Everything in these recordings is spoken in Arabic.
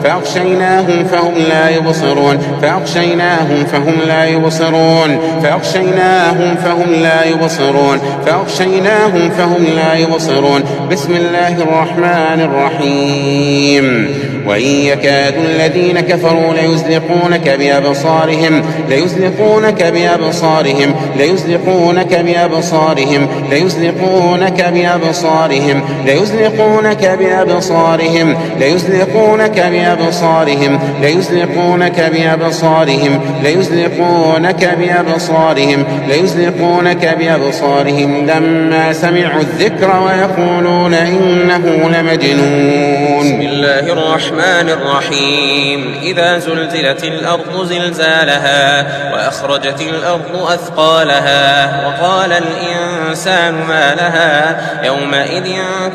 فأغشيناهم فهم لا يبصرون فأغشيناهم فهم لا يبصرون فأغشيناهم فهم لا يبصرون فأغشيناهم فهم لا يبصرون. بسم الله الرحمن الرحيم. وإن يكاد الذين كفروا ليزلقونك بأبصارهم ليزلقونك بأبصارهم ليزلقونك بأبصارهم ليزلقونك بأبصارهم ليزلقونك بأبصارهم ليزلقونك بأبصارهم ليزلقونك بأبصارهم ليزلقونك بأبصارهم ليزلقونك بأبصارهم لما سمعوا الذكر ويقولون إنه لمجنون. بسم الله الرحمن الرحيم. إذا زلزلت الأرض زلزالها وأخرجت الأرض أثقالها وقال الإنسان ما لها يومئذ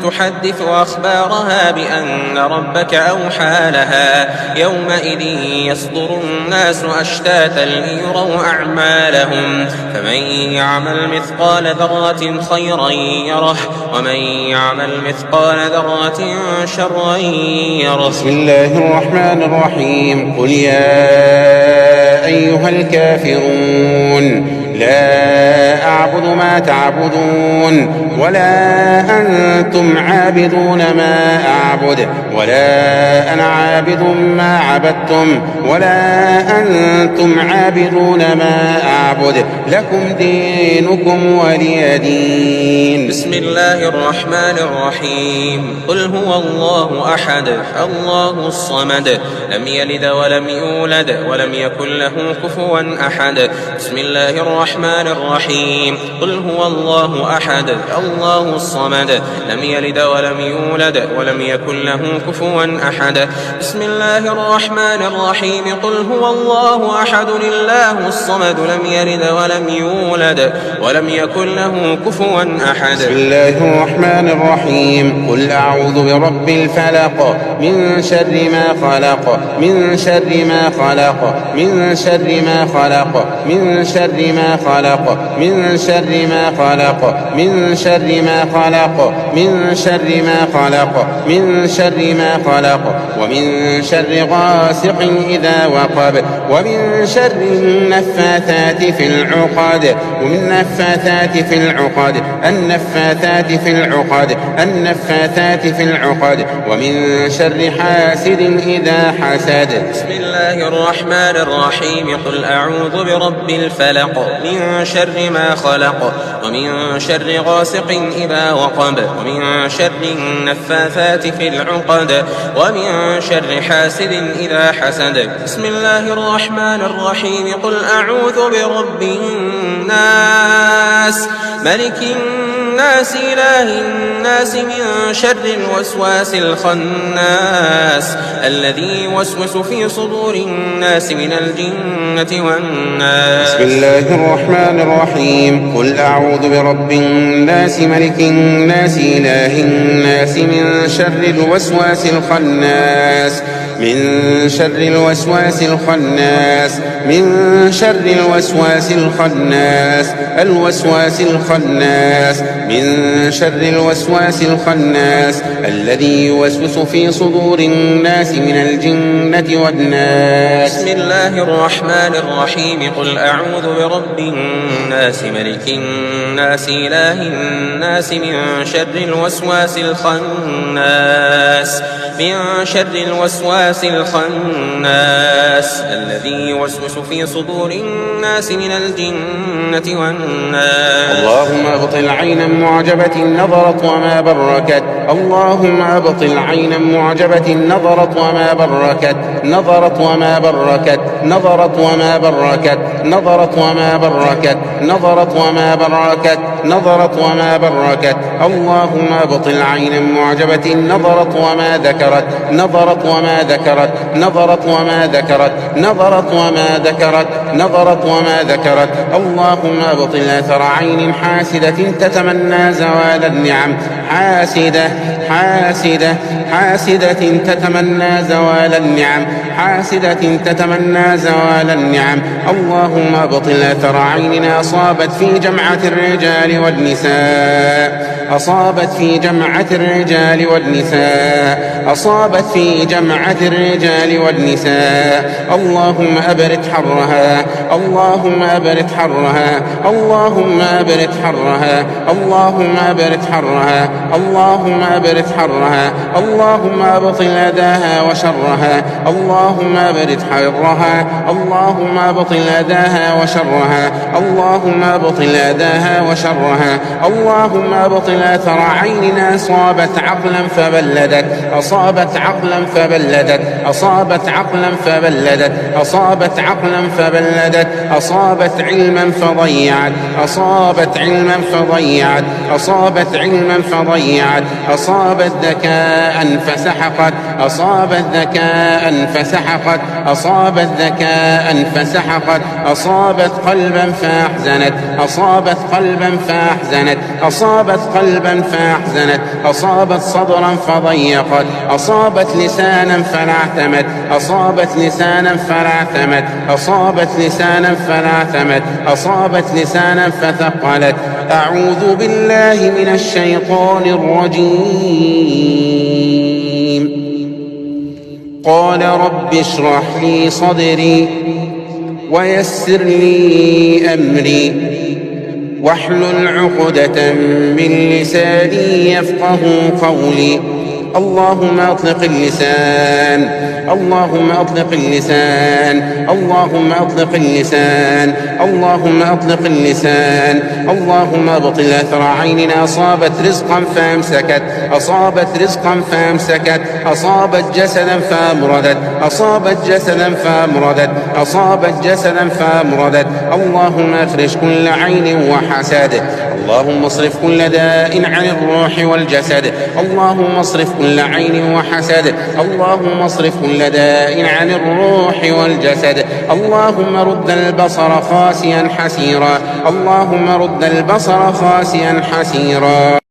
تحدث أخبارها بأن ربك أوحى لها يومئذ يصدر الناس أشتاتا ليروا أعمالهم فمن يعمل مثقال ذرة خيرا يره ومن يعمل مثقال ذرة شرا يره. بسم الله الرحمن الرحيم. قل يا أيها الكافرون لا أعبد ما تعبدون ولا أنتم عابدون ما أعبد ولا أنا عابد ما عبدتم ولا أنتم عابدون ما أعبد لكم دينكم ولي دين. بسم الله الرحمن الرحيم. قل هو الله أحد الله الصمد لم يلد ولم يولد ولم يكن له كفوا أحد. بسم الله الرحمن الرحيم. قل هو الله أحد الله الصمد لم يلد ولم يولد ولم يكن له كفوا أحد. بسم الله الرحمن الرحيم. قل هو الله أحد الله الصمد لم يلد ولم يولد ولم يكن له كفوا أحد. بسم الله الرحمن الرحيم. قل أعوذ برب الفلق من شر ما خلق من شر ما خلق من شر ما خلق من شر ما خلق من شر ما خلق من شر ما خلق من شر ما خلق من شر ما خلق ومن شر غاسق إذا وقب ومن شر النفاثات في العقد ومن النفاثات في العقد النفاثات في العقد النفاثات في العقد ومن شر حاسد إذا حسد. بسم الله الرحمن الرحيم. قل أعوذ برب الفلق من شر ما خلق ومن شر غاسق إذا وقب ومن شر النفاثات في العقد ومن شر حاسد إذا حسد. بسم الله الرحمن الرحيم. قل أعوذ برب الناس ملك الناس إله الناس من شر الوسواس الخناس الذي يوسوس في صدور الناس من الجنة والناس. بسم الله الرحمن الرحيم. قل أعوذ برب الناس ملك الناس إله الناس من شر الوسواس الخناس من شر الوسواس الخناس من شر الوسواس الخناس الوسواس الخناس من شر الوسواس الخناس الذي يوسوس في صدور الناس من الجنة والناس. بسم الله الرحمن الرحيم. قل أعوذ برب الناس ملك الناس إله الناس من شر الوسواس الخناس من شر الوسواس الخناس الذي يوسوس في صدور الناس من الجنة والناس. اللهم ابطل عينا معجبة نظرت وما بركت اللهم ابطل عينا معجبة نظرت وما بركت نظرت وما بركت نظرت وما بركت نظرت وما بركت نظرت وما بركت نظرت وما بركت. اللهم ابطل عينا معجبة نظرت وما ذكرت نظرت وما ذكرت نظرت وما ذكرت نظرت وما ذكرت نظرت وما ذكرت. اللهم ابطل اثر عين حاسدة تتمنى زوال النعم حاسدة حاسدة حاسدة تتمنى زوال النعم حاسدة تتمنى زوال النعم. اللهم ابطل اثر عين أصابت في جمعة الرجال والنساء أصابت في جمعة الرجال والنساء، أصابت في جمعة الرجال والنساء. اللهم أبرد حرها، اللهم أبرد حرها، اللهم أبرد حرها، اللهم أبرد حرها، اللهم أبرد حرها، اللهم أبطل أذاها وشرها، اللهم أبرد حرها، اللهم أبطل أذاها وشرها، اللهم أبطل أذاها وشرها، اللهم أبطل أثر عين أصابت عقلا فبلدت، أصابت عقلا فبلدت، أصابت عقلا فبلدت، أصابت عقلا فبلدت، أصابت علما فضيعت، أصابت علما فضيعت، أصابت علما فضيعت، أصابت ذكاء فسحقت، أصابت ذكاء فسحقت، أصابت ذكاء فسحقت، أصابت قلبا فأحزنت، أصابت قلبا فأحزنت، أصابت قلبا فأحزنت، أصابت صدرا فضيقت، أصابت لسانا فلعثمت، أصابت لسانا فلعثمت، أصابت لسانا فلعثمت، أصابت لسانا فثقلت. أعوذ بالله من الشيطان الرجيم. قال رب اشرح لي صدري ويسر لي أمري واحلل عقدة من لساني يفقه قولي. اللهم أطلق اللسان، اللهم أطلق اللسان، اللهم أطلق اللسان، اللهم أطلق اللسان. اللهم أبطل أثر عين أصابت رزقا فأمسكت، أصابت رزقا فأمسكت، أصابت جسدا فأمردت، أصابت جسدا فأمردت، أصابت جسدا فأمردت. اللهم أخرج كل عين وحسد، اللهم اصرف كل داء عن الروح والجسد، اللهم اصرف كل عين وحسد، اللهم اصرف كل داء عن الروح والجسد. اللهم رد البصر خاسئا حسيرا، اللهم رد البصر خاسئا حسيرا.